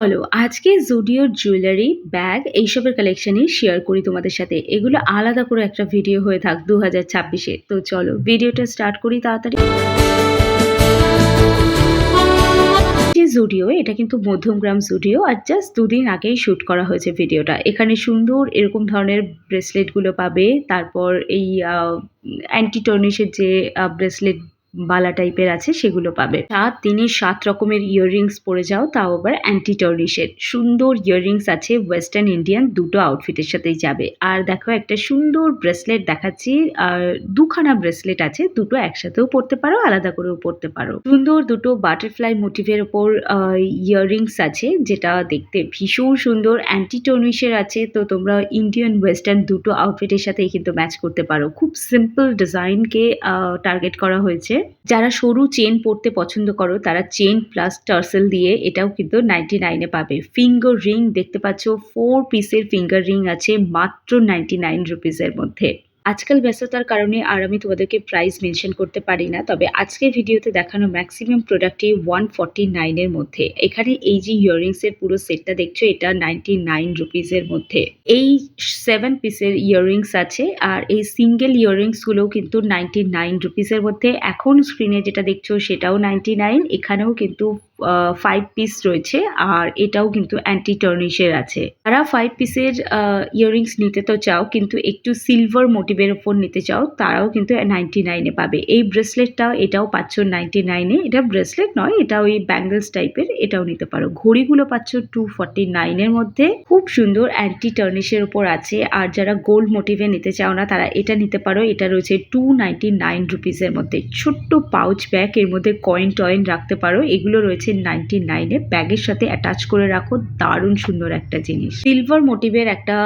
চলো আজকে জুডিওর jewellery, bag এইসবের কালেকশনই শেয়ার করি তোমাদের সাথে। এগুলো আলাদা করে একটা ভিডিও হয়ে থাক 2026-এ। তো চলো ভিডিওটা স্টার্ট করি তাড়াতাড়ি। যে জুডিও এটা কিন্তু মধ্যমগ্রাম জুডিও আর জাস্ট 2 দিন আগেই শুট করা হয়েছে ভিডিওটা। এখানে সুন্দর এরকম ধরনের ব্রেসলেট গুলো পাবে। তারপর এই অ্যান্টি টর্নিশের যে ব্রেসলেট বালা টাইপের আছে সেগুলো পাবে। ৭ দিনে ৭ রকমের ইয়াররিংস পরে যাও, তাও আবার অ্যান্টি টর্নিশের। সুন্দর ইয়াররিংস আছে ওয়েস্টার্ন ইন্ডিয়ান দুটো আউটফিটের সাথেই যাবে। আর দেখো একটা সুন্দর ব্রেসলেট দেখাচ্ছি। আর ২ খানা ব্রেসলেট আছে, দুটো একসাথেও পরতে পারো, আলাদা করেও পরতে পারো। সুন্দর দুটো বাটারফ্লাই মোটিভের ওপর ইয়াররিংস আছে, যেটা দেখতে ভীষণ সুন্দর। অ্যান্টি টর্নিশের আছে, তো তোমরা ইন্ডিয়ান ওয়েস্টার্ন দুটো আউটফিটের সাথেই কিন্তু ম্যাচ করতে পারো। খুব সিম্পল ডিজাইনকে টার্গেট করা হয়েছে। যারা সরু চেন পরতে পছন্দ করো তারা চেন প্লাস টার্সেল দিয়ে এটাও কিন্তু 99 এ পাবে। ফিঙ্গার রিং দেখতে পাচ্ছ, 4 পিসের ফিঙ্গার রিং আছে মাত্র 99 রুপিসের মধ্যে। আজকাল ব্যস্ততার কারণে আর আমি তোমাদেরকে প্রাইস মেনশন করতে পারি না, তবে আজকের ভিডিওতে দেখানো ম্যাক্সিমাম প্রোডাক্টই 149 এর মধ্যে। এখানে এই যে ইয়াররিংস এর পুরো সেটটা দেখছো, এটা 99 রুপিসের মধ্যে। এই 7 পিসের ইয়াররিংস আছে, আর এই সিঙ্গেল ইয়াররিংস গুলোও কিন্তু 99 রুপিসের মধ্যে। এখন স্ক্রিনে যেটা দেখছো সেটাও 99। এখানেও কিন্তু 5 পিস রয়েছে, আর এটাও কিন্তু অ্যান্টি টার্নিশের আছে। যারা 5 পিসের ইয়াররিংস নিতে তো চাও কিন্তু একটু সিলভার মোটিভের ওপর নিতে চাও, তারাও কিন্তু 99 এ পাবে। এই ব্রেসলেটটা এটাও পাচ্ছ 99 এ। এটা ব্রেসলেট নয়, এটা ওই ব্যাঙ্গলস টাইপের, এটাও নিতে পারো। ঘড়িগুলো পাচ্ছ 249 এর মধ্যে। খুব সুন্দর অ্যান্টি টার্নিশের ওপর আছে। আর যারা গোল্ড মোটিভে নিতে চাও না তারা এটা নিতে পারো। এটা রয়েছে 299 রুপিসের মধ্যে। ছোট্ট পাউচ ব্যাগ, এর মধ্যে কয়েন টয়েন রাখতে পারো। এগুলো রয়েছে 99 এ। ব্যাগের সাথে অ্যাটাচ করে রাখো, দারুণ সুন্দর একটা জিনিস। সিলভার মোটিভের একটা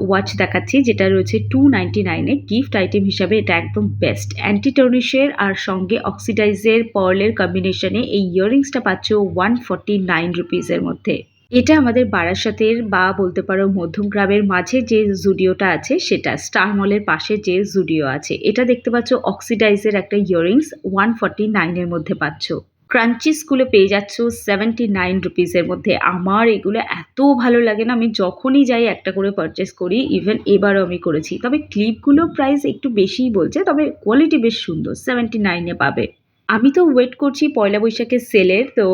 ওয়াচ দেখাচ্ছি, যেটা রয়েছে 299 এ। গিফট আইটেম হিসাবে এটা একদম বেস্ট। অ্যান্টি টার্নিশের আর সঙ্গে অক্সিডাইজের পার্লের কম্বিনেশনে এই ইয়াররিংসটা পাচ্ছ 149 রুপিসের মধ্যে। এটা আমাদের বারাসাতের বা বলতে পারো মধ্যমগ্রামের মাঝে যে জুডিওটা আছে সেটা, স্টার মলের পাশে যে জুডিও আছে। এটা দেখতে পাচ্ছ অক্সিডাইজের একটা ইয়াররিংস 149 এর মধ্যে পাচ্ছ। ক্রাঞ্চিস গুলো পেয়ে যাচ্ছ 79 রুপিসের মধ্যে। আমার এগুলো এত ভালো লাগে না, আমি যখনই যাই একটা করে পারচেস করি। ইভেন এবারও আমি করেছি। তবে ক্লিপগুলো প্রাইস একটু বেশিই বলছে, তবে কোয়ালিটি বেশ সুন্দর। 79 এ পাবে। আমি তো ওয়েট করছি পয়লা বৈশাখের সেলের। তো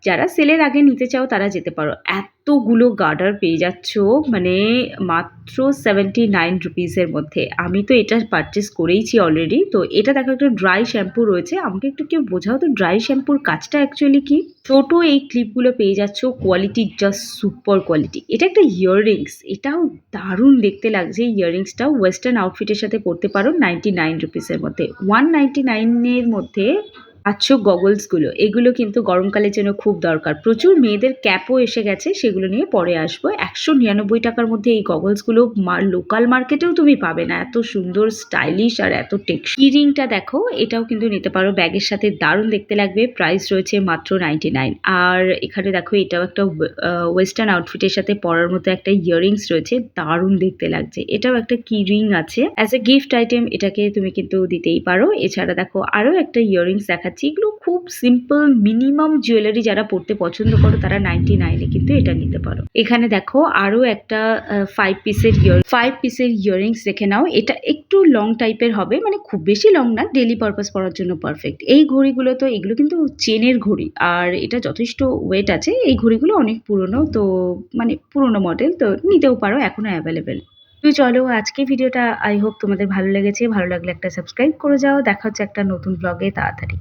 যারা সেলের আগে নিতে চাও তারা যেতে পারো। এতগুলো গার্ডার পেয়ে যাচ্ছ, মানে মাত্র 79 রুপিসের মধ্যে। আমি তো এটা পারচেস করেইছি অলরেডি। তো এটা দেখো একটা ড্রাই শ্যাম্পু রয়েছে। আমাকে একটু কেউ বোঝাও তো ড্রাই শ্যাম্পুর কাজটা অ্যাকচুয়ালি কি। ছোট এই ক্লিপগুলো পেয়ে যাচ্ছ, কোয়ালিটি জাস্ট সুপার কোয়ালিটি। এটা একটা ইয়াররিংস, এটাও দারুণ দেখতে লাগছে। ইয়াররিংসটাও ওয়েস্টার্ন আউটফিটের সাথে পরতে পারো 99 রুপিসের মধ্যে। 199 এর মধ্যে পাচ্ছ গগলসগুলো। এগুলো কিন্তু গরমকালের জন্য খুব দরকার। প্রচুর মেয়েদের ক্যাপও এসে গেছে, সেগুলো নিয়ে পরে আসবো। 199 টাকার মধ্যে এই গগলসগুলো লোকাল মার্কেটেও তুমি পাবে না, এত সুন্দর স্টাইলিশ আর এত টেকসই। ইয়াররিংটা দেখো, এটাও কিন্তু নিতে পারো, ব্যাগের সাথে দারুণ দেখতে লাগবে। প্রাইস রয়েছে মাত্র 99। আর এখানে দেখো এটাও একটা ওয়েস্টার্ন আউটফিটের সাথে পরার মতো একটা ইয়াররিংস রয়েছে, দারুণ দেখতে লাগছে। এটাও একটা কি রিং আছে, অ্যাজ এ গিফট আইটেম এটাকে তুমি কিন্তু দিতেই পারো। এছাড়া দেখো আরো একটা ইয়াররিংস দেখাচ্ছি। এগুলো খুব সিম্পল মিনিমাম জুয়েলারি যারা পড়তে পছন্দ করো তারা 99 এ কিন্তু এটা নিতে পারো। এখানে দেখো আরো একটা 5 পিসের ইয়াররিংস দেখে নাও। এটা একটু লং টাইপের হবে, মানে খুব বেশি লং না, ডেইলি পারপাস পরার জন্য পারফেক্ট। এই ঘড়িগুলো তো এগুলো কিন্তু চেনের ঘড়ি, আর এটা যথেষ্ট ওয়েট আছে। এই ঘড়িগুলো অনেক পুরনো, তো মানে পুরনো মডেল, তো নিতেও পারো, এখনো অ্যাভেলেবেল। তো চলো আজকে ভিডিওটা আই হোপ তোমাদের ভালো লেগেছে। ভালো লাগলে একটা সাবস্ক্রাইব করে যাও। দেখা হচ্ছে একটা নতুন ব্লগে তাড়াতাড়ি।